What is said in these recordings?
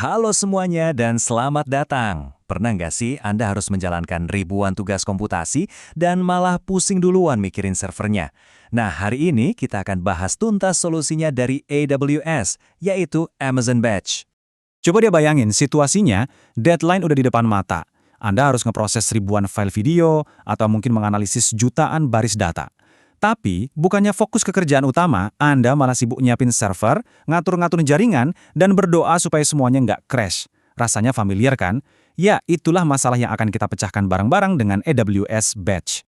Halo semuanya dan selamat datang. Pernah nggak sih Anda harus menjalankan ribuan tugas komputasi dan malah pusing duluan mikirin servernya? Nah, hari ini kita akan bahas tuntas solusinya dari AWS, yaitu Amazon Batch. Coba dia bayangin situasinya, deadline udah di depan mata. Anda harus ngeproses ribuan file video atau mungkin menganalisis jutaan baris data. Tapi, bukannya fokus ke kerjaan utama, Anda malah sibuk nyiapin server, ngatur-ngatur jaringan, dan berdoa supaya semuanya nggak crash. Rasanya familiar kan? Ya, itulah masalah yang akan kita pecahkan bareng-bareng dengan AWS Batch.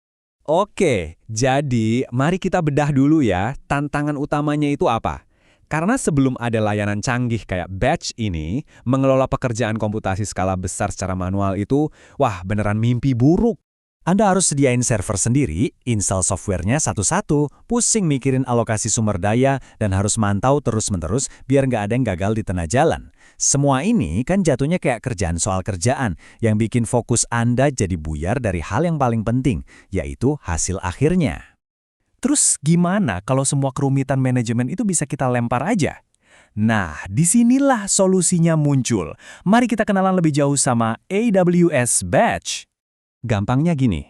Oke, jadi mari kita bedah dulu ya, tantangan utamanya itu apa? Karena sebelum ada layanan canggih kayak Batch ini, mengelola pekerjaan komputasi skala besar secara manual itu, wah beneran mimpi buruk. Anda harus sediain server sendiri, install softwarenya satu-satu, pusing mikirin alokasi sumber daya, dan harus mantau terus-menerus biar nggak ada yang gagal di tengah jalan. Semua ini kan jatuhnya kayak kerjaan soal kerjaan, yang bikin fokus Anda jadi buyar dari hal yang paling penting, yaitu hasil akhirnya. Terus gimana kalau semua kerumitan manajemen itu bisa kita lempar aja? Nah, disinilah solusinya muncul. Mari kita kenalan lebih jauh sama AWS Batch. Gampangnya gini,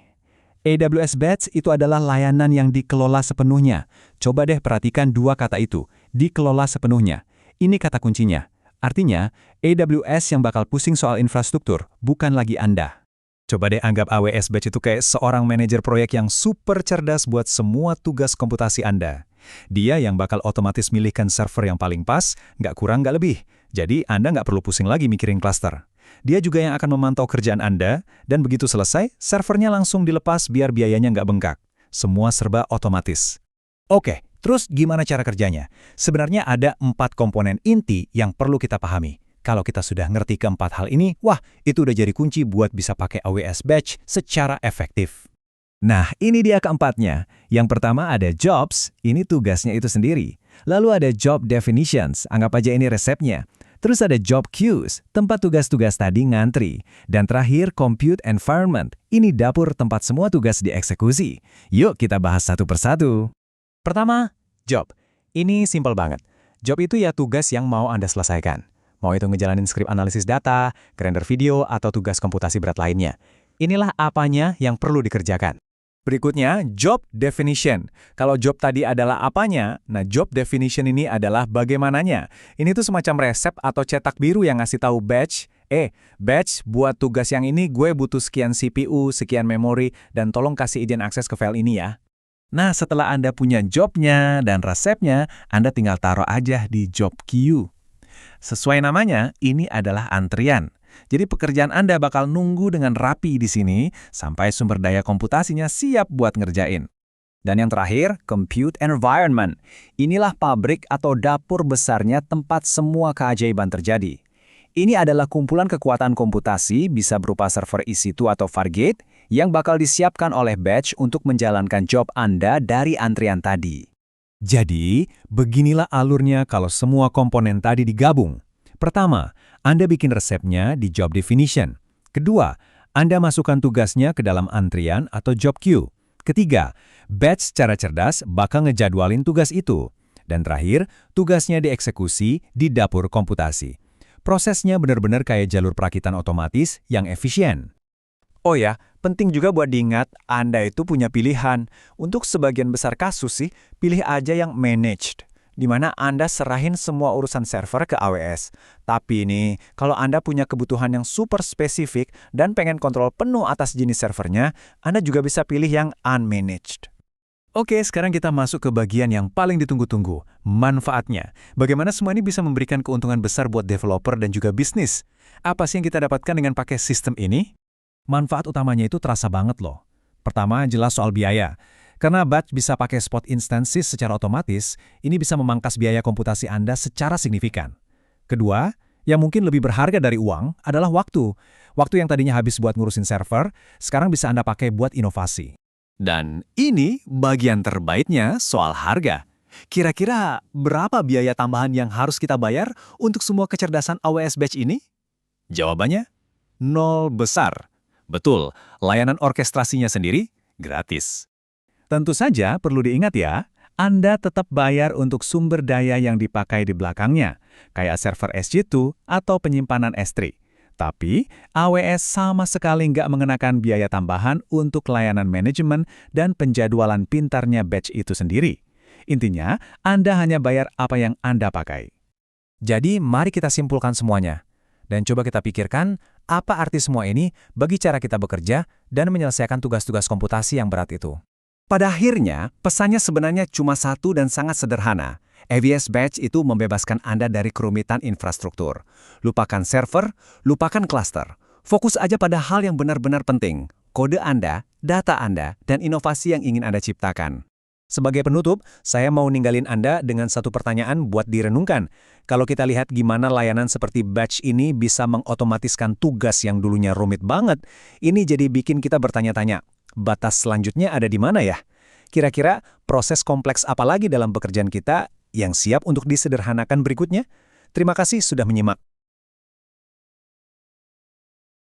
AWS Batch itu adalah layanan yang dikelola sepenuhnya. Coba deh perhatikan dua kata itu, dikelola sepenuhnya. Ini kata kuncinya. Artinya, AWS yang bakal pusing soal infrastruktur, bukan lagi Anda. Coba deh anggap AWS Batch itu kayak seorang manajer proyek yang super cerdas buat semua tugas komputasi Anda. Dia yang bakal otomatis milihkan server yang paling pas, nggak kurang nggak lebih. Jadi Anda nggak perlu pusing lagi mikirin cluster. Dia juga yang akan memantau kerjaan Anda, dan begitu selesai, servernya langsung dilepas biar biayanya nggak bengkak. Semua serba otomatis. Oke, terus gimana cara kerjanya? Sebenarnya ada 4 komponen inti yang perlu kita pahami. Kalau kita sudah ngerti keempat hal ini, wah, itu udah jadi kunci buat bisa pakai AWS Batch secara efektif. Nah, ini dia keempatnya. Yang pertama ada jobs, ini tugasnya itu sendiri. Lalu ada job definitions, anggap aja ini resepnya. Terus ada job queues, tempat tugas-tugas tadi ngantri. Dan terakhir compute environment, ini dapur tempat semua tugas dieksekusi. Yuk kita bahas satu persatu. Pertama, job. Ini simpel banget. Job itu ya tugas yang mau Anda selesaikan. Mau itu ngejalanin skrip analisis data, render video, atau tugas komputasi berat lainnya. Inilah apanya yang perlu dikerjakan. Berikutnya, job definition. Kalau job tadi adalah apanya, nah job definition ini adalah bagaimananya. Ini tuh semacam resep atau cetak biru yang ngasih tahu batch, batch buat tugas yang ini gue butuh sekian CPU, sekian memori, dan tolong kasih izin akses ke file ini ya. Nah, setelah Anda punya jobnya dan resepnya, Anda tinggal taruh aja di job queue. Sesuai namanya, ini adalah antrian. Jadi pekerjaan Anda bakal nunggu dengan rapi di sini sampai sumber daya komputasinya siap buat ngerjain. Dan yang terakhir, compute environment. Inilah pabrik atau dapur besarnya tempat semua keajaiban terjadi. Ini adalah kumpulan kekuatan komputasi bisa berupa server EC2 atau Fargate yang bakal disiapkan oleh Batch untuk menjalankan job Anda dari antrian tadi. Jadi, beginilah alurnya kalau semua komponen tadi digabung. Pertama, Anda bikin resepnya di job definition. Kedua, Anda masukkan tugasnya ke dalam antrian atau job queue. Ketiga, batch secara cerdas bakal ngejadwalin tugas itu. Dan terakhir, tugasnya dieksekusi di dapur komputasi. Prosesnya benar-benar kayak jalur perakitan otomatis yang efisien. Oh ya, penting juga buat diingat, Anda itu punya pilihan. Untuk sebagian besar kasus sih, pilih aja yang managed, di mana Anda serahin semua urusan server ke AWS. Tapi nih, kalau Anda punya kebutuhan yang super spesifik dan pengen kontrol penuh atas jenis servernya, Anda juga bisa pilih yang unmanaged. Oke, sekarang kita masuk ke bagian yang paling ditunggu-tunggu, manfaatnya. Bagaimana semua ini bisa memberikan keuntungan besar buat developer dan juga bisnis? Apa sih yang kita dapatkan dengan pakai sistem ini? Manfaat utamanya itu terasa banget loh. Pertama, jelas soal biaya. Karena Batch bisa pakai spot instances secara otomatis, ini bisa memangkas biaya komputasi Anda secara signifikan. Kedua, yang mungkin lebih berharga dari uang adalah waktu. Waktu yang tadinya habis buat ngurusin server, sekarang bisa Anda pakai buat inovasi. Dan ini bagian terbaiknya soal harga. Kira-kira berapa biaya tambahan yang harus kita bayar untuk semua kecerdasan AWS Batch ini? Jawabannya, 0 besar. Betul, layanan orkestrasinya sendiri gratis. Tentu saja perlu diingat ya, Anda tetap bayar untuk sumber daya yang dipakai di belakangnya, kayak server SG2 atau penyimpanan S3. Tapi, AWS sama sekali nggak mengenakan biaya tambahan untuk layanan manajemen dan penjadwalan pintarnya batch itu sendiri. Intinya, Anda hanya bayar apa yang Anda pakai. Jadi, mari kita simpulkan semuanya. Dan coba kita pikirkan, apa arti semua ini bagi cara kita bekerja dan menyelesaikan tugas-tugas komputasi yang berat itu. Pada akhirnya, pesannya sebenarnya cuma satu dan sangat sederhana. AWS Batch itu membebaskan Anda dari kerumitan infrastruktur. Lupakan server, lupakan cluster. Fokus aja pada hal yang benar-benar penting. Kode Anda, data Anda, dan inovasi yang ingin Anda ciptakan. Sebagai penutup, saya mau ninggalin Anda dengan satu pertanyaan buat direnungkan. Kalau kita lihat gimana layanan seperti Batch ini bisa mengotomatiskan tugas yang dulunya rumit banget, ini jadi bikin kita bertanya-tanya, batas selanjutnya ada di mana ya? Kira-kira proses kompleks apa lagi dalam pekerjaan kita yang siap untuk disederhanakan berikutnya? Terima kasih sudah menyimak.